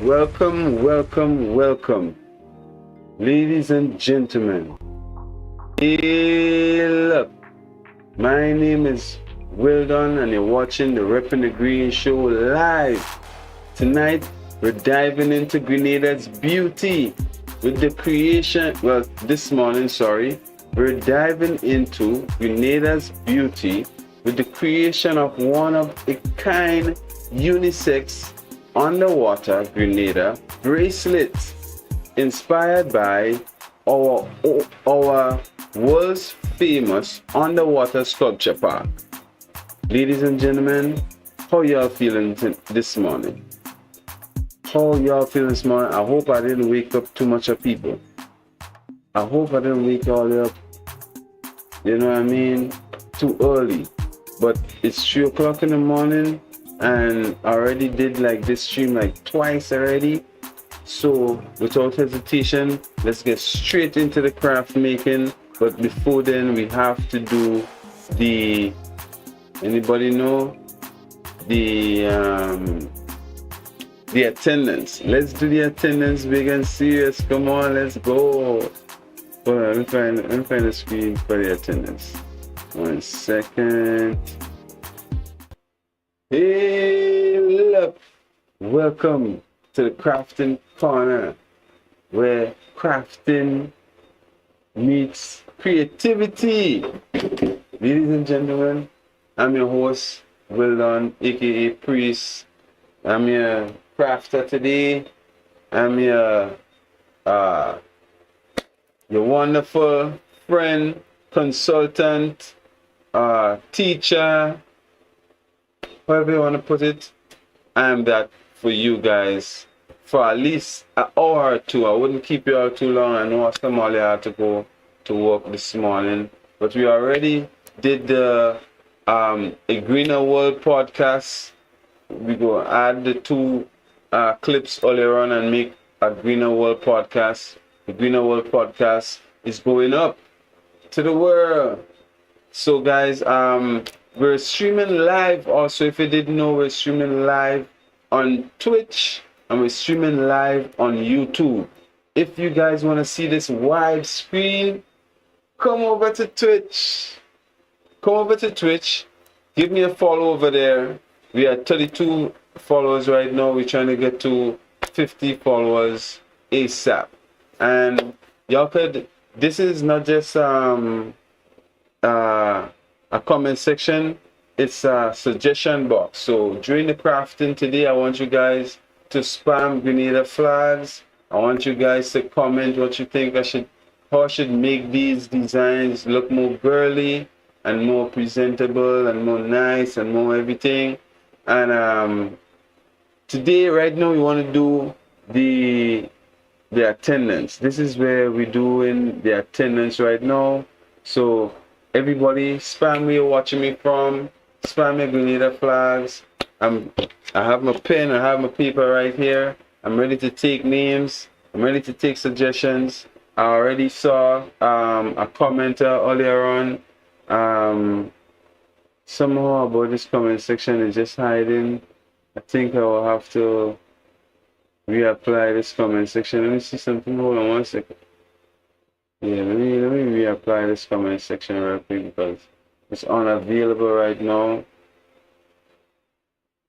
Welcome, ladies and gentlemen. Hail up! My name is Wildon, and you're watching the Reppin the Green Show live. Tonight, we're diving into Grenada's beauty with the creation. Well, this morning, sorry, we're diving into Grenada's beauty with the creation of one of a kind unisex underwater Grenada bracelet inspired by our world's famous underwater sculpture park. Ladies and gentlemen, how y'all feeling this morning? How y'all feeling this morning? I hope I didn't wake up too much of people. I hope I didn't wake y'all up, you know what I mean, too early. But it's 3 o'clock in the morning and I already did like this stream like twice already. So without hesitation, let's get straight into the craft making. But before then, we have to do the, anybody know, the attendance. Let's do the attendance big and serious. Come on, let's go. Hold on, let me find the screen for the attendance. 1 second. Hey, up. Welcome to the crafting corner, where crafting meets creativity. Ladies and gentlemen, I'm your host, Wildon, aka Priest. I'm your crafter today. I'm your wonderful friend, consultant, teacher, however you want to put it. I'm that for you guys for at least an hour or two. I wouldn't keep you out too long. I know some of you had to go to work this morning, but we already did the a Greener World podcast. We go add the two clips earlier on and make a Greener World podcast. The Greener World podcast is going up to the world. So guys, we're streaming live also. If you didn't know, we're streaming live on Twitch and we're streaming live on YouTube. If you guys want to see this wide screen, come over to Twitch. Come over to Twitch. Give me a follow over there. We are 32 followers right now. We're trying to get to 50 followers ASAP. And y'all could, this is not just a comment section, it's a suggestion box. So during the crafting today, I want you guys to spam Grenada flags. I want you guys to comment what you think how I should make these designs look more girly and more presentable and more nice and more everything. And today, right now, we want to do the attendance. This is where we're doing the attendance right now. So everybody, spam where you're watching me from. Spam your Grenada flags. I have my pen, I have my paper right here. I'm ready to take names. I'm ready to take suggestions. I already saw a commenter earlier on. Somehow about this comment section is just hiding. I think I will have to reapply this comment section. Let me see something. Hold on 1 second. Yeah, let me reapply this comment section real quick because it's unavailable right now.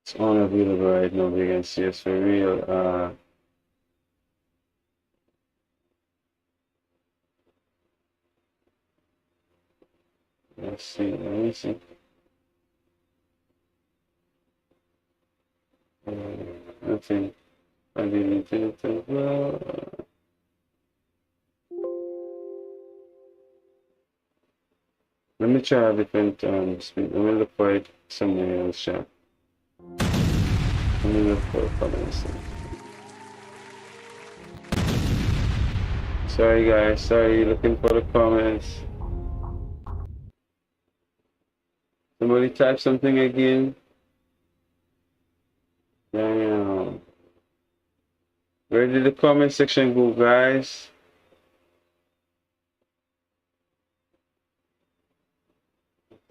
It's unavailable right now. You can see it's for real. Let's see. Let me see. Nothing. I didn't do it as well. Let me try a different speed. Let me look for it somewhere else, chat. Let me look for comments. Sorry guys, sorry, looking for the comments. Somebody type something again. Damn. Where did the comment section go, guys?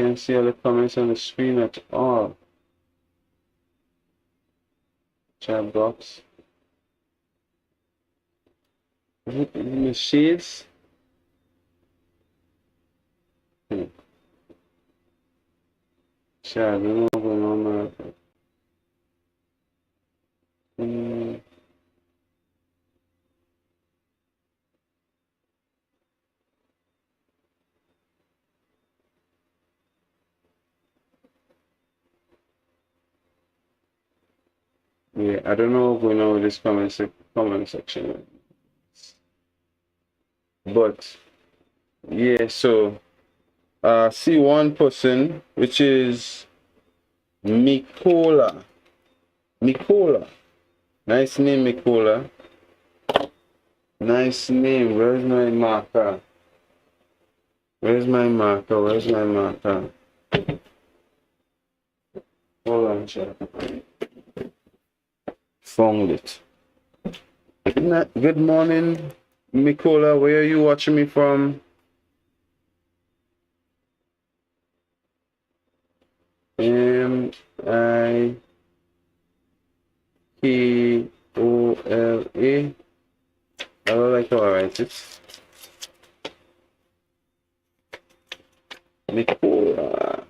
Can't see all the comments on the screen at all. chat box. Is it in the shades? Chat, I don't know what's going on, man. Yeah, I don't know what's going on with this comment section. But yeah, so see one person, which is Mikola. Mikola. Nice name, Mikola. Nice name. Where's my marker? Where's my marker? Where's my marker? Hold on, chat. Found it. Good morning, Mikola. Where are you watching me from? Mikola. I don't like how I write it. Mikola.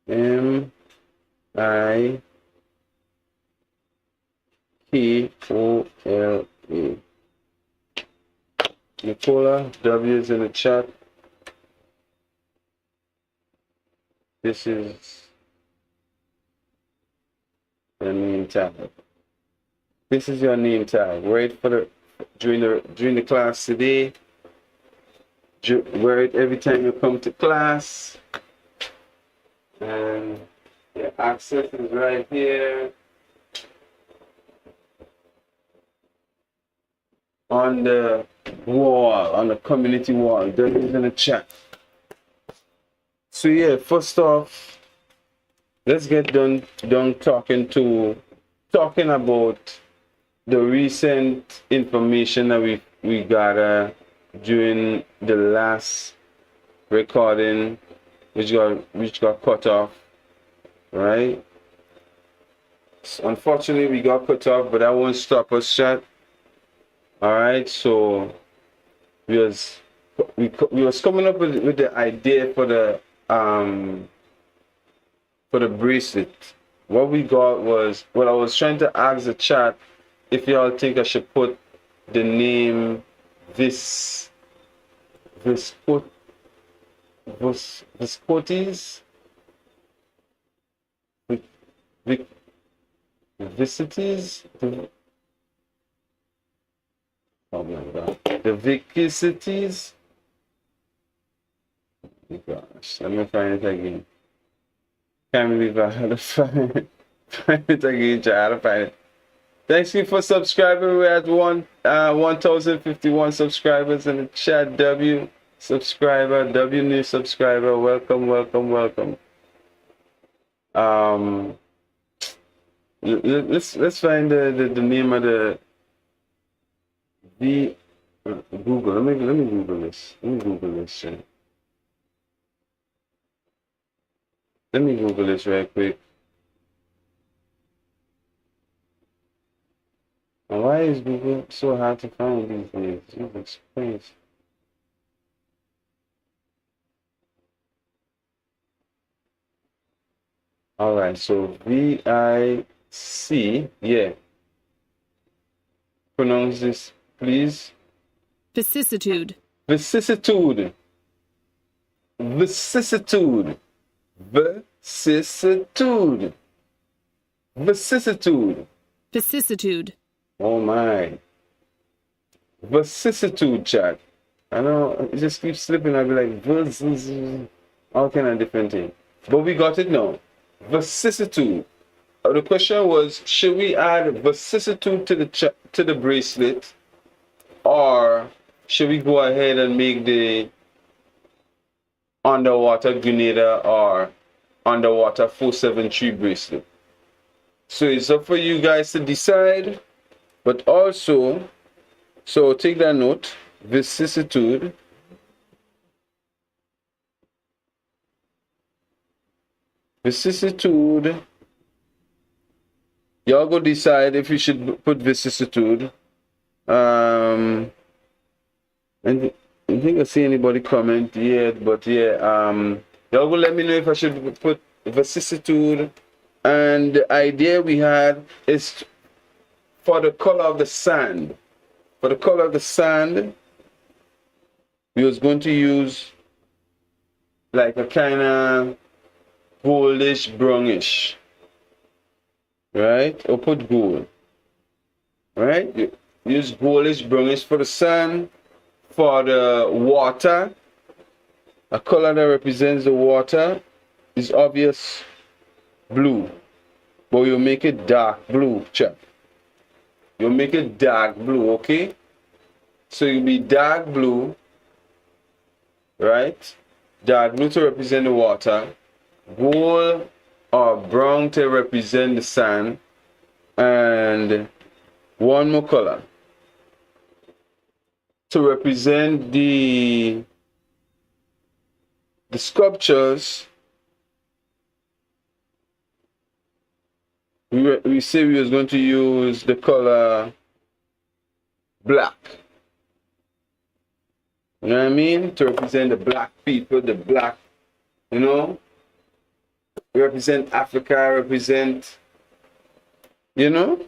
Mikola. Mikola, W is in the chat. This is your name tag. This is your name tag. Wear it for during the class today. Wear it every time you come to class. And your access is right here. On the wall, on the community wall. That is in the chat. So yeah, first off, let's get done talking about the recent information that we got during the last recording, which got cut off, right? So unfortunately, we got cut off, but that won't stop us, chat. All right, so we was coming up with the idea for the bracelet. What we got was, well, I was trying to ask the chat if y'all think I should put the name viscoties, visities. Oh my God. The vicisities. Oh gosh, let me find it again. Can't believe I had to find it again. Try to find it. Thanks you for subscribing. We're at 1,051 subscribers in the chat. W subscriber, W new subscriber. Welcome, welcome, welcome. Let's find the name of the Google. Let me Google this. Let me Google this. Let me Google this right quick. And why is Google so hard to find these days? Jesus Christ. All right, so VIC, yeah. Pronounce this, please. Vicissitude. Vicissitude. Vicissitude. Vicissitude. Vicissitude. Vicissitude. Oh my. Vicissitude, chat. I know it just keeps slipping. I'll be like, all kind of different things. But we got it now. Vicissitude. The question was, should we add vicissitude to the bracelet, or should we go ahead and make the underwater Grenada or underwater 473 bracelet? So it's up for you guys to decide. But also, so take that note, vicissitude. Vicissitude Y'all go decide if you should put vicissitude. And I think I see anybody comment yet, but yeah, y'all go let me know if I should put vicissitude. And the idea we had is for the color of the sand. For the color of the sand, we was going to use like a kind of goldish, brownish, right? Or put gold, right? Use goldish, brownish for the sand. For the water, a color that represents the water is obvious blue, but you make it dark blue, chap. You make it dark blue, okay? So you'll be dark blue, right? Dark blue to represent the water, gold or brown to represent the sand, and one more color to represent the sculptures. We say we was going to use the color black. You know what I mean? To represent the black people, the black, you know, represent Africa, represent, you know,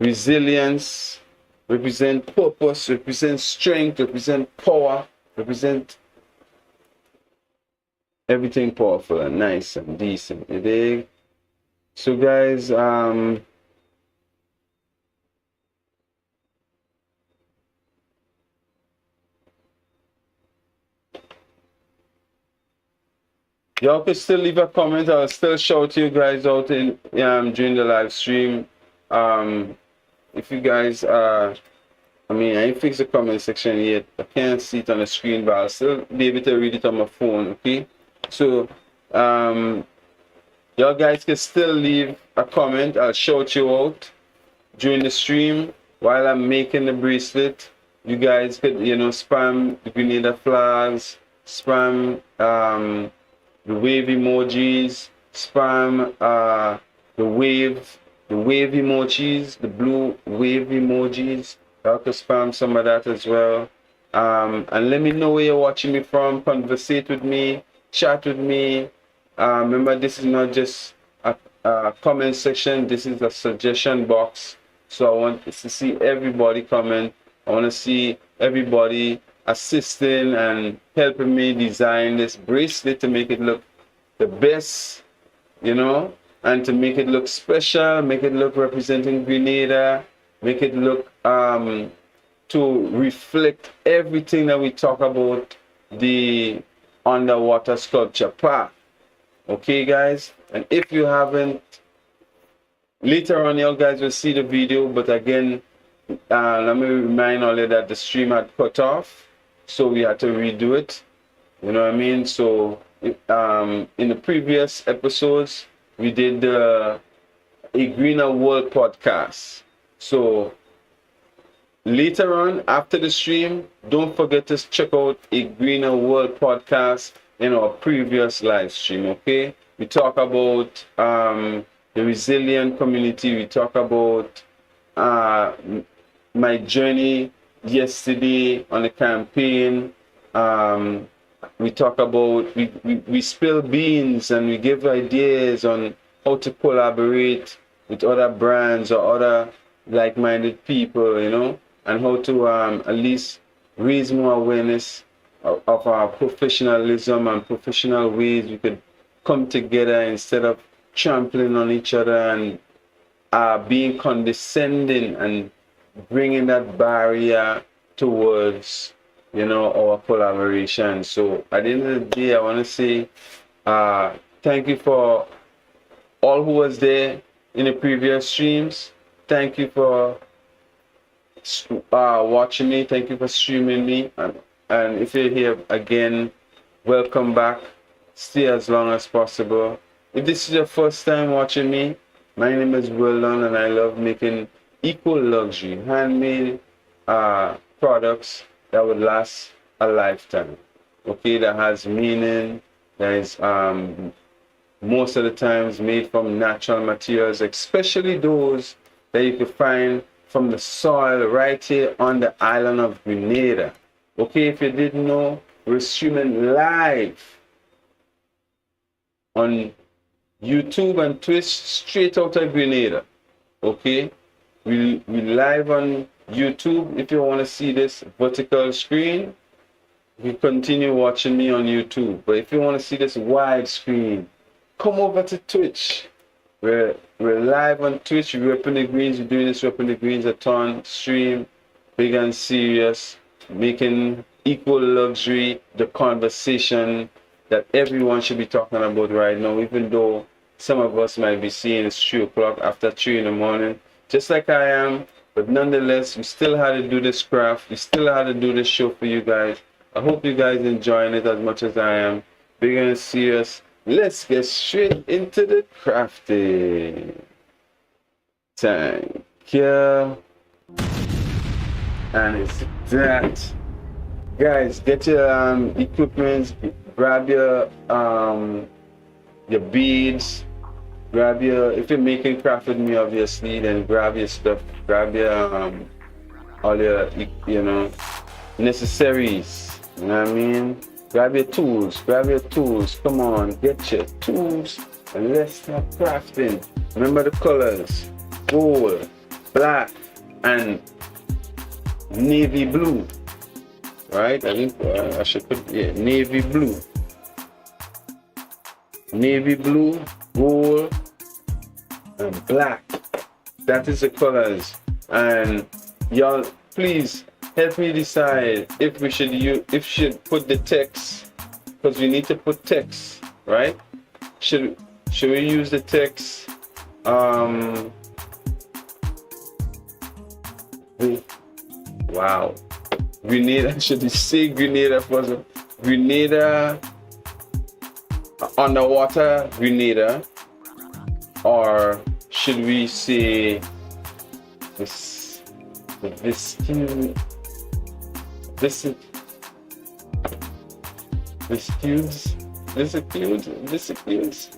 resilience, represent purpose, represent strength, represent power, represent everything powerful and nice and decent. You dig? So guys, y'all can still leave a comment. I'll still shout you guys out in during the live stream. If you guys I mean, I ain't fixed the comment section yet. I can't see it on the screen, but I'll still be able to read it on my phone, okay? So, y'all guys can still leave a comment. I'll shout you out during the stream while I'm making the bracelet. You guys could, you know, spam the Grenada flags, spam the wave emojis, spam the wave emojis, the blue wave emojis. Y'all could spam some of that as well. And let me know where you're watching me from. Conversate with me, chat with me. Remember, this is not just a comment section. This is a suggestion box. So I want to see everybody comment. I want to see everybody assisting and helping me design this bracelet to make it look the best, you know, and to make it look special, make it look representing Grenada, make it look to reflect everything that we talk about the underwater sculpture part. Okay guys, and if you haven't, later on you guys will see the video, but again, let me remind all you that the stream had cut off, so we had to redo it, you know what I mean? So in the previous episodes we did a Greener World podcast. So later on after the stream, don't forget to check out a Greener World podcast in our previous live stream. Okay, we talk about the resilient community. We talk about my journey yesterday on the campaign. We talk about we spill beans and we give ideas on how to collaborate with other brands or other like-minded people, you know, and how to at least raise more awareness of our professionalism and professional ways we could come together instead of trampling on each other and being condescending and bringing that barrier towards, you know, our collaboration. So at the end of the day, I want to say thank you for all who was there in the previous streams. Thank you for watching me. Thank you for streaming me. And if you're here again, welcome back. Stay as long as possible. If this is your first time watching me, my name is Weldon and I love making equal luxury, handmade products that would last a lifetime. Okay, that has meaning, that is most of the times made from natural materials, especially those that you can find from the soil right here on the island of Grenada. Okay, if you didn't know, we're streaming live on YouTube and Twitch straight out of Grenada. Okay, we live on YouTube. If you want to see this vertical screen, you continue watching me on YouTube. But if you want to see this wide screen, come over to Twitch. We're live on Twitch. Reppin the Greenz. We're doing this Reppin the Greenz-a-thon stream, big and serious, making equal luxury the conversation that everyone should be talking about right now, even though some of us might be seeing it's 3 o'clock after 3 in the morning, just like I am. But nonetheless, we still had to do this craft. We still had to do this show for you guys. I hope you guys enjoying it as much as I am. Big and serious. Let's get straight into the crafting. Thank you. And it's that. Guys, get your equipment, grab your beads, grab your, if you're making craft with me obviously, then grab your stuff, grab your all your, you know, necessaries, you know what I mean? Grab your tools, come on, get your tools and let's start crafting. Remember the colors, gold, black, and navy blue. Right, I think I should put, yeah, navy blue, gold, and black. That is the colors. And y'all, please help me decide if we should use, if we should put the text, because we need to put text, right? Should we use the text? Wow. Grenada, should we say Grenada first? Grenada, underwater Grenada, or should we say this, viscudes?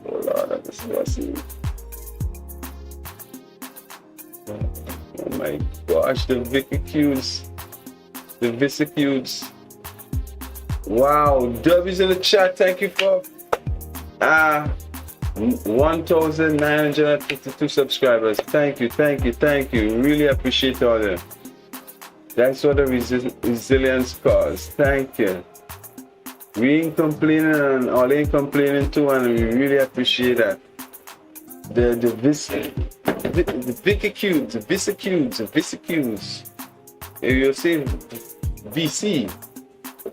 Oh Lord, this is oh my gosh, the viscudes. The viscudes. Wow, W's in the chat. Thank you for 1,952 subscribers. Thank you. Really appreciate all that. That's what the resilience cause. Thank you. We ain't complaining and all ain't complaining too, and we really appreciate that. The viscudes. You see VC.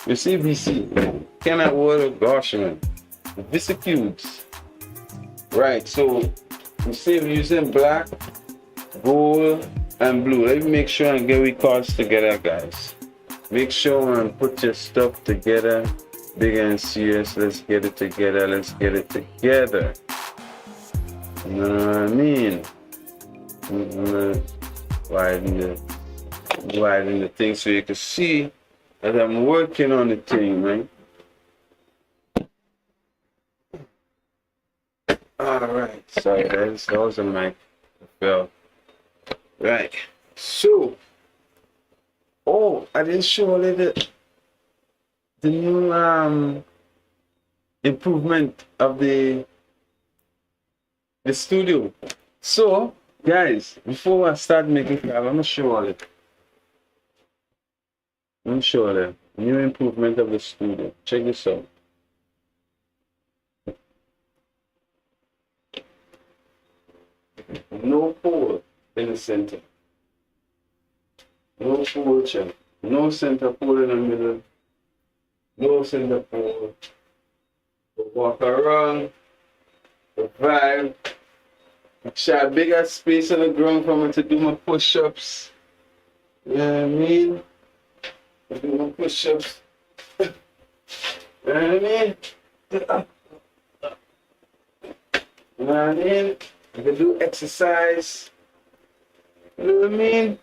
You see VC. Cannot word, gosh man. Viscudes. Right, so we see we're using black, gold, and blue. Let me make sure and get we cards together, guys. Make sure and put your stuff together. Big and serious. Let's get it together. You know what I mean? Widen the thing so you can see that I'm working on the thing, right? Alright, sorry guys, that was a mic. It fell. Right, so, oh, I didn't show you the new improvement of the studio. So, guys, before I start making craft, I'm gonna show all it. I'm sure the new improvement of the studio. Check this out. No pole in the center. No pole check. No center pole in the middle. No center pole. Walk around. The vibe. Share bigger space on the ground for me to do my push-ups. You know what I mean? I do my push-ups. You know what I mean? You know what I mean? I can do exercise. You know what I mean?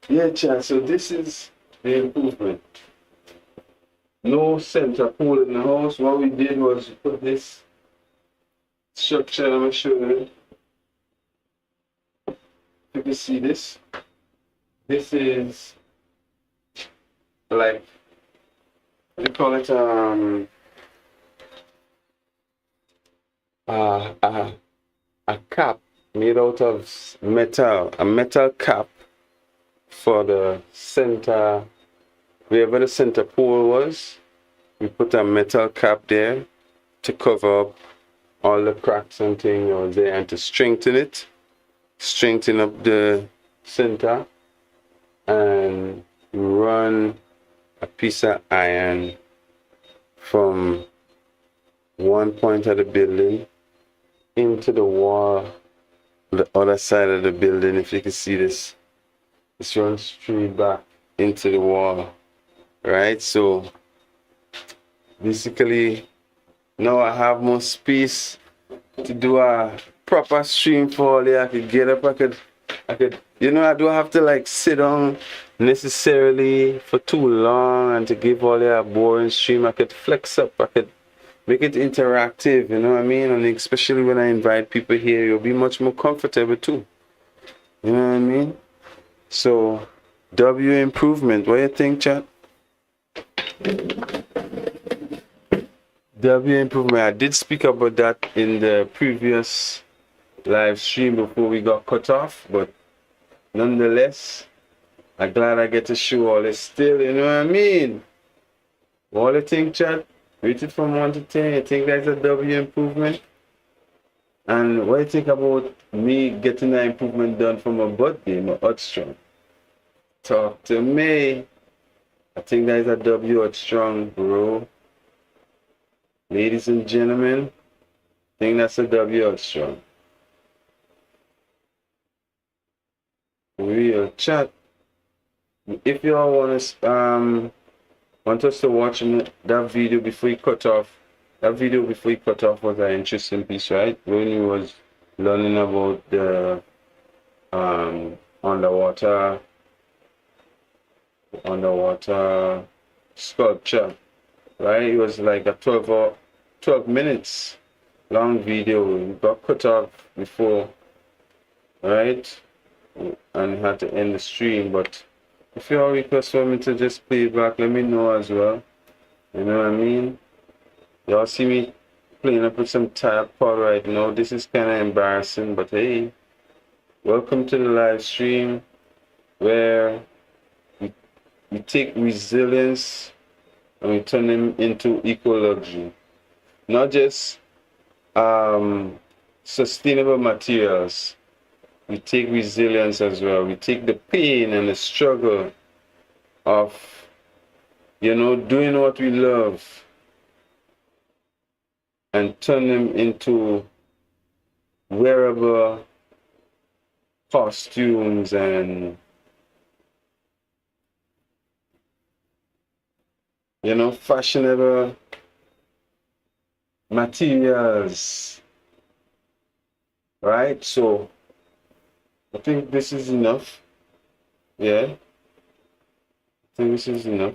Yeah, child. So this is the improvement. No center pole in the house. What we did was put this structure. I'm gonna show you. You can see this. This is like, what do you call it? A cap made out of metal. A metal cap for the center, wherever the center pole was. We put a metal cap there to cover up all the cracks and things over there, and to strengthen it, strengthen up the center, and run a piece of iron from one point of the building into the wall, the other side of the building. If you can see this, this runs straight back into the wall, right? So basically now I have more space to do a proper stream for all. I could get up, I could, you know, I don't have to like sit down necessarily for too long and to give all a boring stream. I could flex up, I could make it interactive, you know what I mean? And especially when I invite people here, you'll be much more comfortable too. You know what I mean? So, W improvement, what do you think, chat? W improvement, I did speak about that in the previous live stream before we got cut off, but nonetheless, I'm glad I get to show all this still, you know what I mean? What do you think, chat? Rate it from 1 to 10. You think that's a W improvement? And what do you think about me getting that improvement done for my birthday, my Hot Strong? Talk to me. I think that is a W Hot Strong, bro. Ladies and gentlemen, I think that's a W Hot Strong. Real chat. If you all want us to watch that video before you cut off, that video before you cut off was an interesting piece, right? When he was learning about the underwater sculpture, right? It was like a 12 minutes long video. We got cut off before, right? And had to end the stream, but if you all request for me to just play it back, let me know as well. You know what I mean? Y'all see me playing up with some tap pot right now. This is kind of embarrassing, but hey, welcome to the live stream where we take resilience and we turn them into eco luxury. Not just sustainable materials. We take resilience as well. We take the pain and the struggle of, you know, doing what we love and turn them into wearable costumes and, you know, fashionable materials, right? So I think this is enough. Yeah, I think this is enough.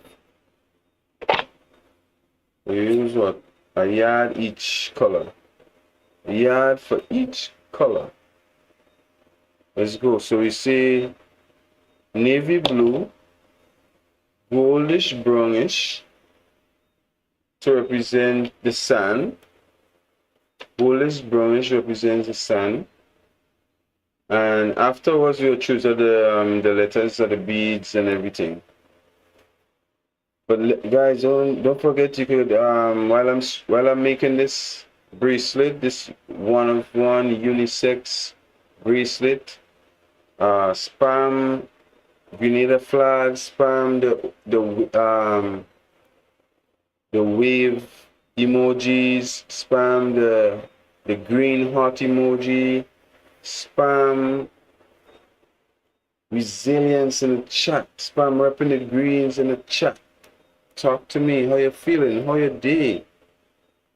We use what? A yard each color. A yard for each color. Let's go. So we say navy blue, goldish brownish to represent the sun. Goldish brownish represents the sun. And afterwards we'll choose the letters or the beads and everything. But guys, don't forget, you could while I'm making this bracelet, this one-of-one unisex bracelet, spam Grenada flag, spam the wave emojis, spam the green heart emoji, spam resilience in the chat, spam Reppin the Greenz in the chat. Talk to me. How you feeling? How your day?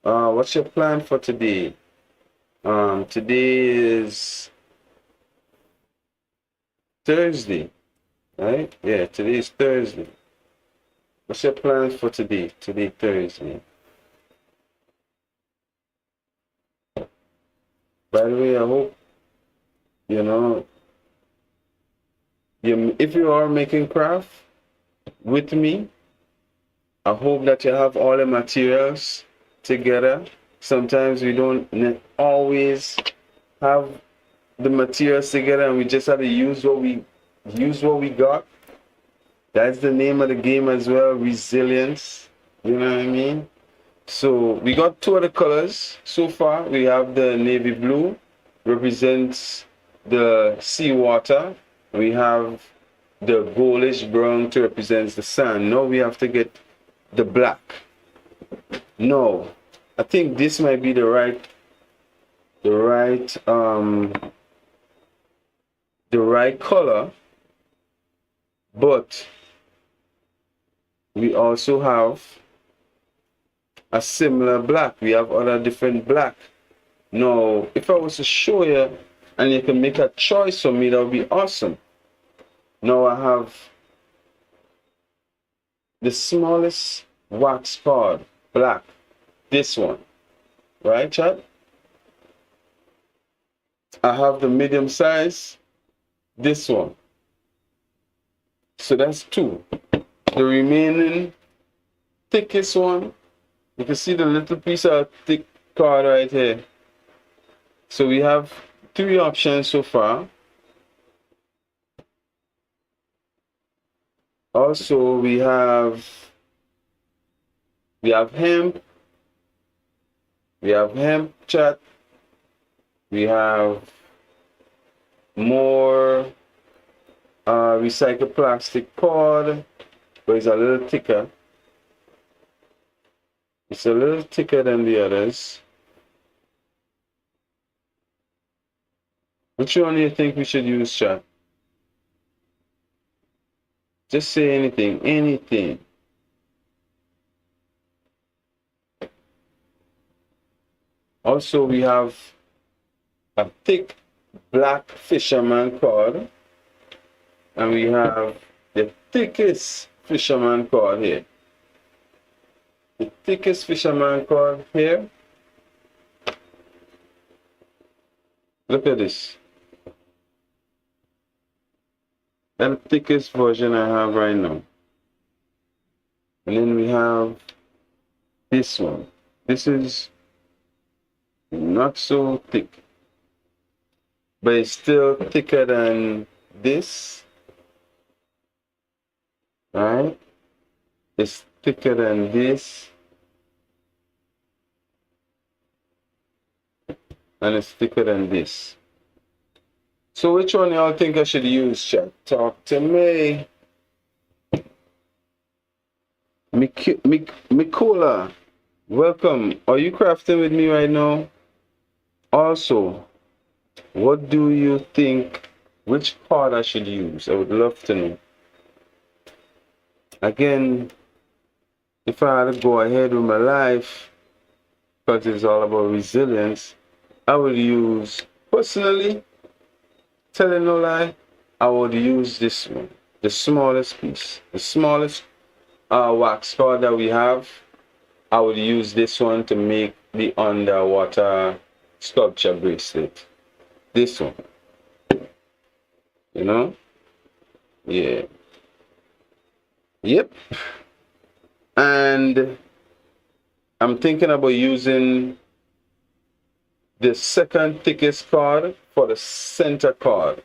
What's your plan for today? Today is Thursday, right? Yeah, today is Thursday. What's your plans for today? Today, Thursday. By the way, I hope, you know, if you are making craft with me, I hope that you have all the materials together. Sometimes we don't always have the materials together, and we just have to use what we got. That's the name of the game as well, resilience. You know what I mean? So we got two of the colors so far. We have the navy blue, represents the seawater. We have the goldish brown to represent the sand. Now we have to get the black. No, I think this might be the right color, but we also have a similar black. We have other different black. Now, if I was to show you and you can make a choice for me, that would be awesome. Now I have the smallest wax card, black, this one, right, chat? I have the medium size, this one. So that's two. The remaining thickest one, you can see the little piece of thick card right here. So we have three options so far. Also, we have hemp. We have hemp chat. We have more recycled plastic cord, but it's a little thicker. It's a little thicker than the others. Which one do you think we should use, chat? Just say anything, anything. Also, we have a thick black fisherman cord, and we have the thickest fisherman cord here. The thickest fisherman cord here. Look at this. That's the thickest version I have right now. And then we have this one. This is not so thick, but it's still thicker than this. Right? It's thicker than this. And it's thicker than this. So which one y'all think I should use, chat? Talk to me. Mikola, welcome. Are you crafting with me right now? Also, what do you think, which card I should use? I would love to know. Again, if I had to go ahead with my life, because it's all about resilience, I would use, personally, telling no lie, I would use this one, the smallest piece, the smallest wax card that we have. I would use this one to make the underwater sculpture bracelet. This one, you know? Yeah. Yep. And I'm thinking about using the second thickest card for the center card.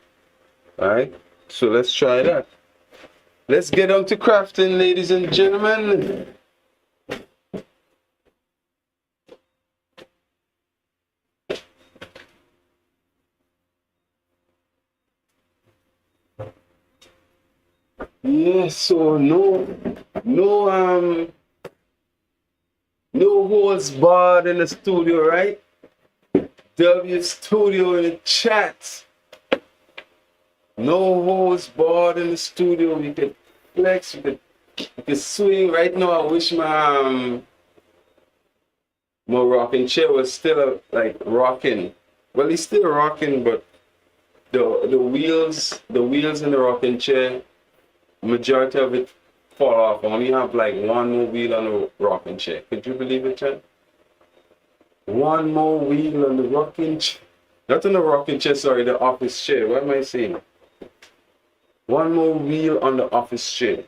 Alright, so let's try that. Let's get on to crafting, ladies and gentlemen. Yes, so no holds barred in the studio, right? W Studio in the chat. No holds barred in the studio. We could flex, we could swing. Right now, I wish my rocking chair was still like rocking. Well, it's still rocking, but the wheels in the rocking chair, majority of it fall off. I only have like one more wheel on the rocking chair. Could you believe it, Chad? One more wheel on the rocking chair. Not on the rocking chair, sorry, the office chair. What am I saying? One more wheel on the office chair.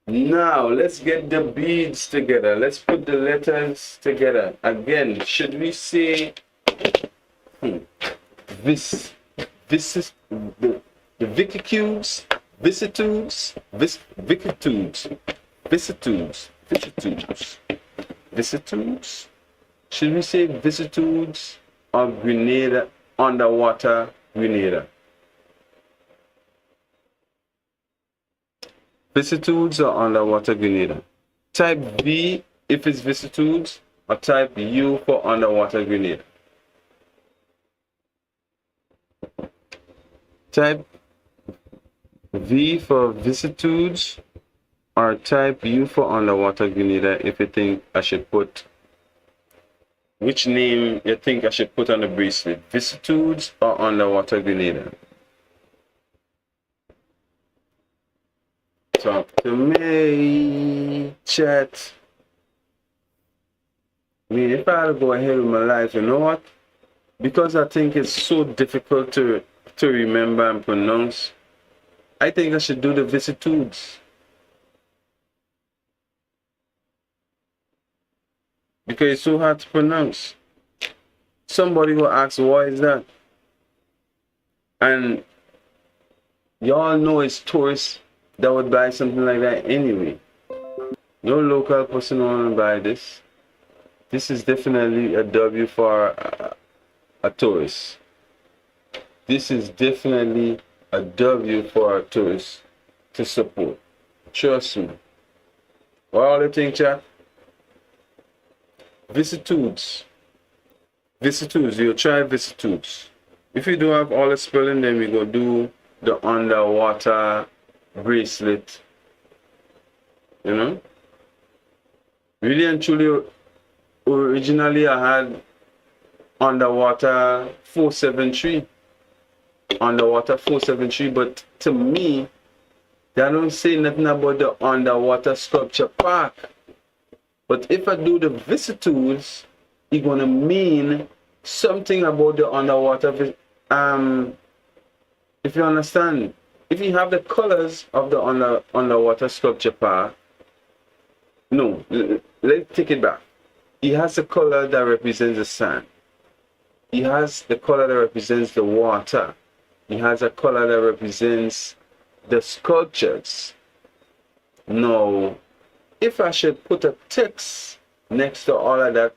Now, let's get the beads together. Let's put the letters together. Again, should we say this is the vicitudes, vicitudes, vicitudes, vicitudes, vicitudes, vicitudes. Should we say vicitudes or Grenada, underwater Grenada? Vicitudes or underwater Grenada? Type V if it's vicitudes, or type U for underwater Grenada. Type V for vicitudes or type U for underwater Grenada if you think I should put, which name you think I should put on the bracelet, vicitudes or underwater Grenada. Talk to me, chat. I mean, if I had to go ahead with my life, you know what? Because I think it's so difficult to remember and pronounce, I think I should do the vicitudes. Because it's so hard to pronounce. Somebody will ask, what is that? And y'all know it's tourists that would buy something like that anyway. No local person want to buy this. This is definitely a W for a tourist. This is definitely a W for a tourist to support. Trust me. What all you think, chat? Vicitudes. Vicitudes. You'll try vicitudes. If you don't have all the spelling, then we go do the underwater bracelet. You know? Really and truly, originally I had underwater 473. Underwater 473, but to me, they don't say nothing about the underwater sculpture park. But if I do the vicitudes, it's gonna mean something about the underwater. If you understand, if you have the colors of the underwater sculpture park, no, let's take it back. He has the color that represents the sand. He has the color that represents the water. He has a color that represents the sculptures. Now, if I should put a text next to all of that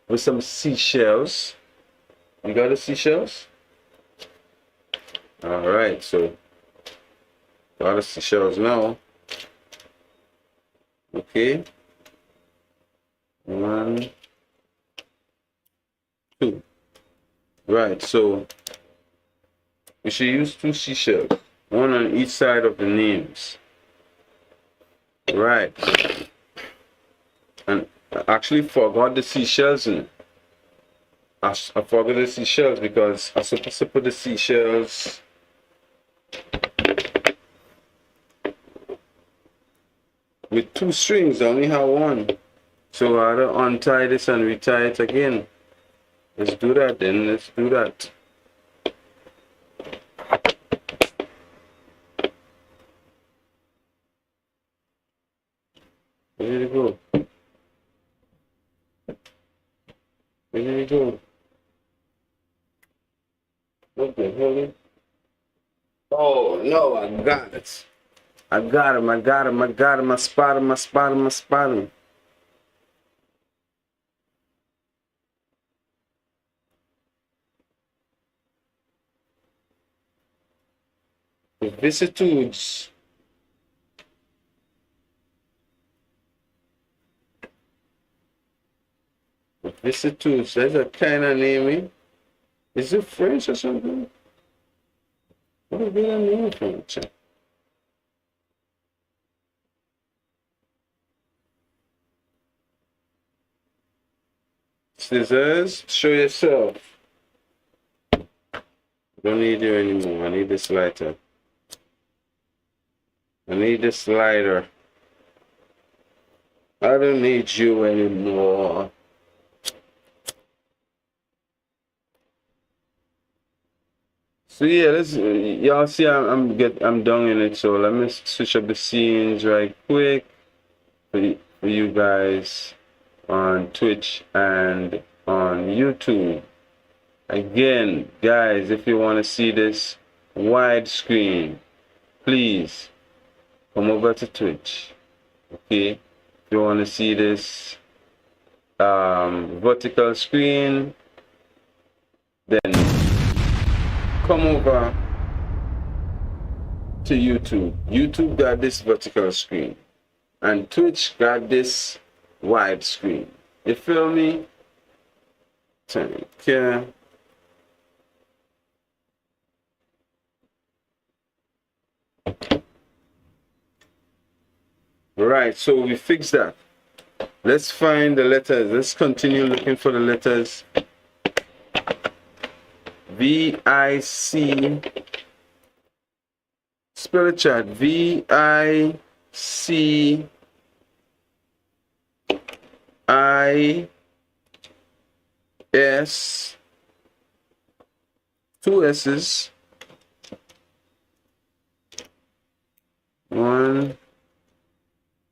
with some seashells, you got the seashells? Alright, so got the seashells now. Okay. 1, 2. Right, so we should use 2 seashells, one on each side of the names. Right. And I actually forgot the seashells in. I forgot the seashells because I was supposed to put the seashells with 2 strings. I only have 1. So I had to untie this and retie it again. Let's do that then. Let's do that. Where did it go? Where did it go? What the hell? Oh no, I got it. I got him, I got him, I got him, I spot him, I spot him, I spot him. The vicitudes. The vicitudes, that's a kind of name. Is it French or something? What is that name French? Scissors, show yourself. Don't need you anymore. I need this lighter. I need this lighter. I don't need you anymore. So yeah, let's y'all see I'm done in it. So let me switch up the scenes right quick for you guys on Twitch and on YouTube. Again, guys, if you want to see this widescreen, please come over to Twitch. Okay, if you want to see this vertical screen, then come over to YouTube. YouTube got this vertical screen, and Twitch got this wide screen. You feel me? Take care. Right, so we fixed that. Let's find the letters. Let's continue looking for the letters. V-I-C. Spell it, chat. V-I-C-I-S. Two S's. One.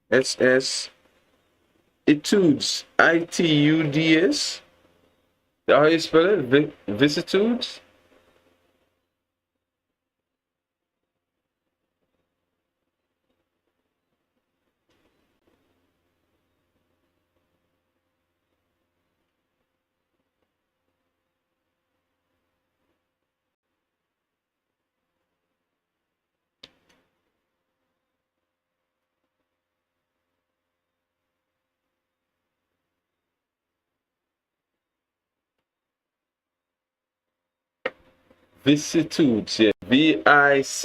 S-S. Etudes. I-T-U-D-S. That's how you spell it? Vicissitudes? Vicissitudes, yeah. V-I-C-I-S-S-I-T-U-D-E-S.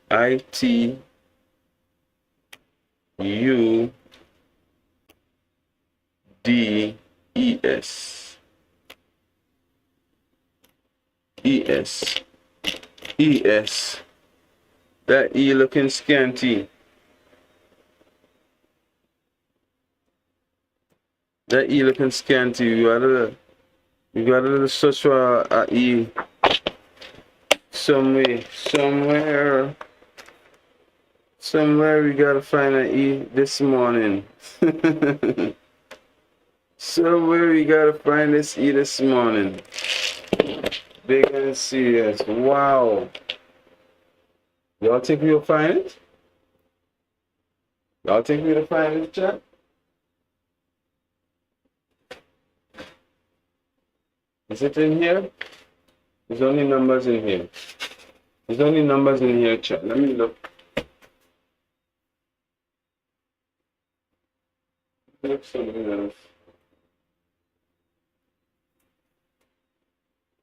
I-T-U-D-E-S. E-S. E-S. That E looking scanty. That E looking scanty. You gotta search for a E somewhere. Somewhere we gotta find an E this morning. Somewhere we gotta find this E this morning. Big and serious. Wow. Y'all think we'll find it? Y'all think we'll find it, chat? Is it in here? There's only numbers in here. There's only numbers in here, chat. Let me look. Look something else.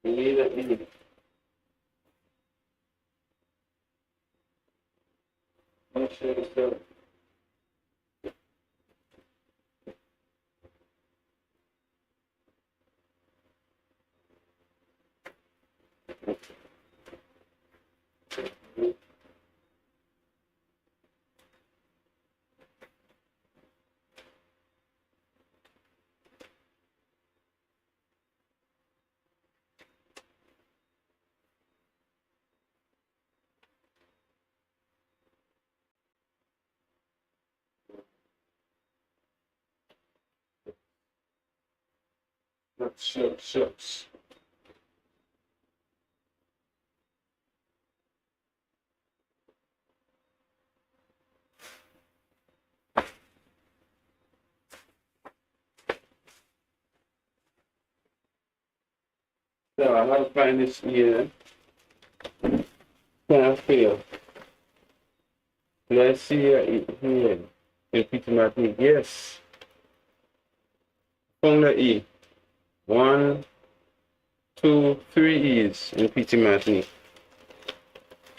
We need an E. I'm sure it's there. Shucks. So I have to find this here. Can't fail. Let's see here. Repeat my thing. Yes. Found the E. 1, 2, 3 E's in PT Martinique.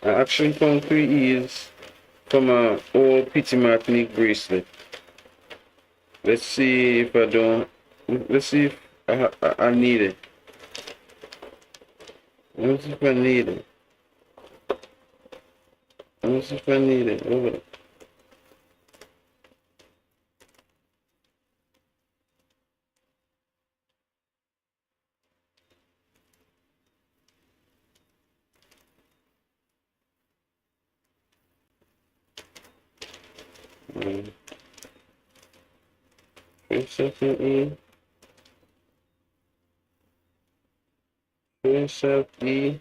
I actually found 3 E's from an old PT Martinique bracelet. Let's see if I I need it. Let me see if I need it. Let me see if I need it. Hold it. Bracelet E. Bracelet E.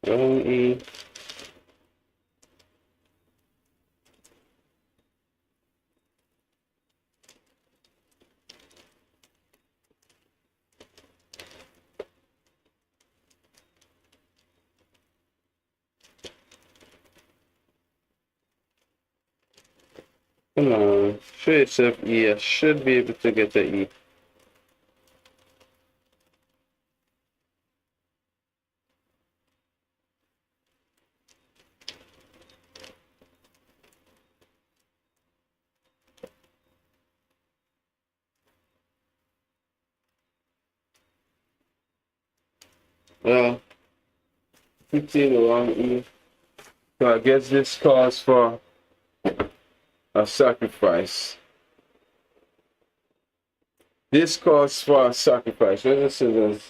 Long E. Come on, show yourself E. I should be able to get the E. Well, 15 the wrong E. So I guess this calls for a sacrifice. This calls for a sacrifice. Where's the scissors?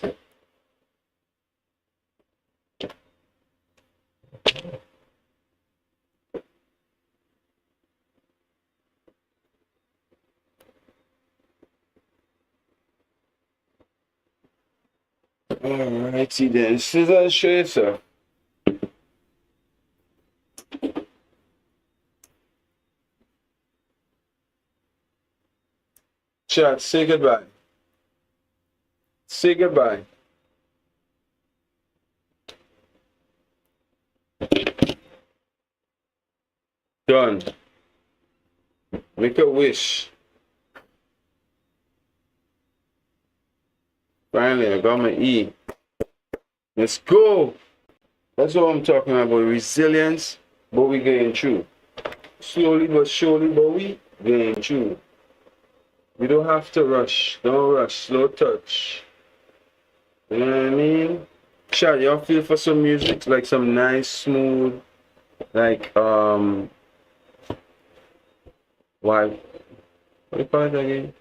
Alrighty then. Scissors, show yourself. Chat, say goodbye. Say goodbye. Done. Make a wish. Finally, I got my E. Let's go. That's what I'm talking about. Resilience, but we getting through. Slowly but surely, but we getting through. We don't have to rush. Don't rush. Slow touch. You know what I mean? Chat, y'all feel for some music? Like some nice, smooth, like, why? What do you call it again?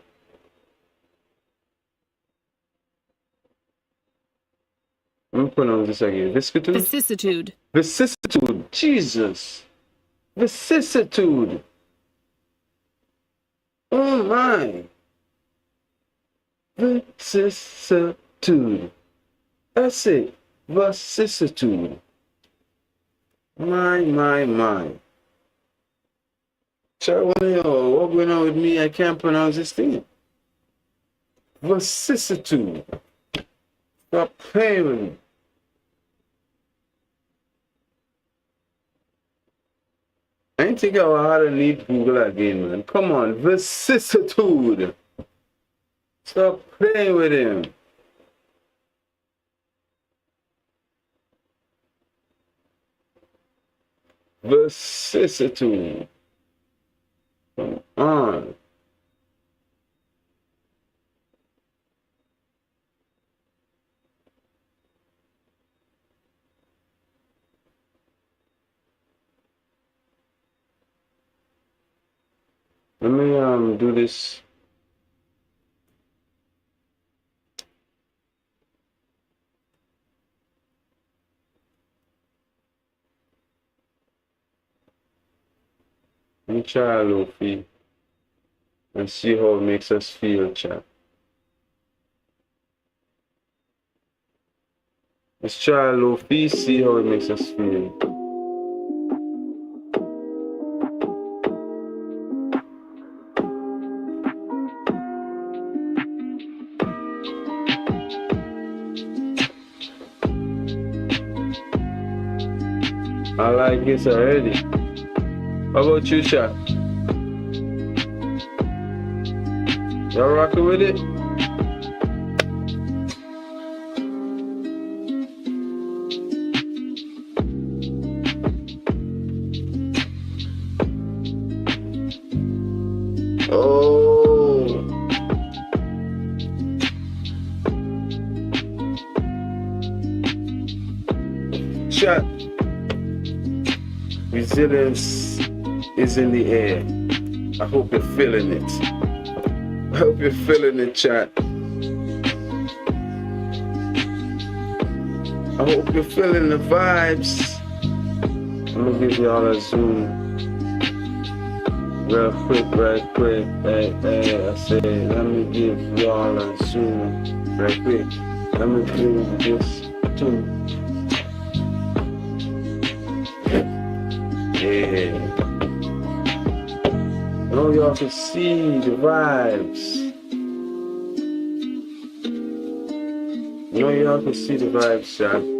Let me pronounce this again. Vicissitude? Vicissitude. Vicissitude. Jesus. Vicissitude. Oh my. Vicissitude. That's it. Vicissitude. My. Child, what going on with me? I can't pronounce this thing. Vicissitude. Stop playing with me. I ain't think I would need Google again, man. Come on, vicissitude. Stop playing with him. Vicissitude. Come on. Let me do this. Let me try a low fee and see how it makes us feel, chat. Let's try a low fee, see how it makes us feel. I like this already. How about you, chat? Y'all rocking with it? chat. Resilience is in the air. I hope you're feeling it. I hope you're feeling it, chat. I hope you're feeling the vibes. I'm gonna give y'all a zoom real quick, right quick. Hey, I say, let me give y'all a zoom right quick. Let me do this too. Yeah. I know y'all can see the vibes. I know y'all can see the vibes, chat.